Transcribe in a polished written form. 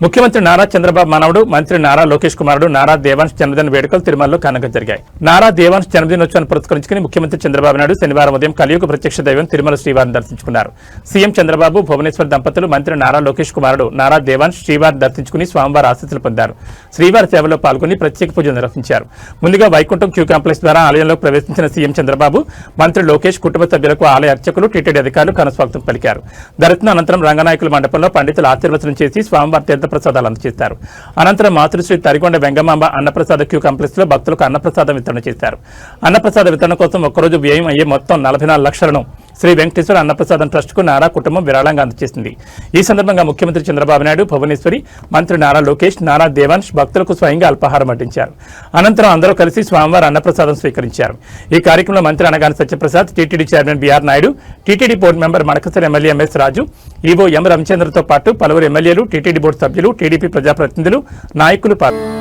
ముఖ్యమంత్రి నారా చంద్రబాబు మనవడు మంత్రి నారా లోకేష్ కుమారుడు నారా దేవాంశ్ జన్మదిన వేడుకలు తిరుమలలో ఘనంగా జరిగాయి. నారా దేవాంశ్ జన్మదినోత్సవాన్ని పురస్కరించుకుని ముఖ్యమంత్రి చంద్రబాబు నాయుడు శనివారం ఉదయం కలియుగ ప్రత్యక్ష దైవం తిరుమల శ్రీవారిని దర్శించుకున్నారు. సీఎం చంద్రబాబు, భువనేశ్వర్ దంపతులు, మంత్రి నారా లోకేష్ కుమారుడు నారా దేవాంశ్ శ్రీవారిని దర్శించుకుని స్వామివారి ఆశీస్సులు పొందారు. శ్రీవారి సేవలో పాల్గొని ప్రత్యేక పూజలు నిర్వహించారు. ముందుగా వైకుంఠం క్యూ కాంప్లెక్స్ ద్వారా ఆలయంలో ప్రవేశించిన సీఎం చంద్రబాబు, మంత్రి లోకేష్, కుటుంబ సభ్యులకు ఆలయ అర్చకులు, టీటీడీ అధికారులు ఘనస్వాగతం పలికారు. దర్శనం అనంతరం రంగనాయకుల మండపంలో పండితులు ఆశీర్వచనం చేసి స్వామివారి తీర్థప్రసాదాలు అందజేశారు. అనంతరం మాతృశ్రీ తరిగొండ వెంగమాంబ అన్నప్రసాద క్యూ కాంప్లెక్స్ లో భక్తులకు అన్నప్రసాదం వితరణ చేశారు. అన్నప్రసాద వితరణ కోసం ఒక్కరోజు వ్యయం అయ్యే మొత్తం 44 లక్షలను శ్రీ వెంకటేశ్వర అన్నప్రసాదం ట్రస్ట్ కు నారా కుటుంబం విరాళంగా అందజేసింది. ఈ సందర్భంగా ముఖ్యమంత్రి చంద్రబాబు నాయుడు, భువనేశ్వరి, మంత్రి నారా లోకేష్, నారా దేవాంశ్ భక్తులకు స్వయంగా అల్పాహారం వడ్డించారు. అనంతరం అందరూ కలిసి స్వామివారి అన్నప్రసాదం స్వీకరించారు. ఈ కార్యక్రమంలో మంత్రి Anagani Satyaprasad, TTD chairman B R Naidu, TTD board member Madakasira MLA M S Raju, EO M రవిచంద్రతో పాటు పలువురు ఎమ్మెల్యేలు, టీటీడీ బోర్డు సభ్యులు, టీడీపీ ప్రజాప్రతినిధులు, నాయకులు పాల్గొన్నారు.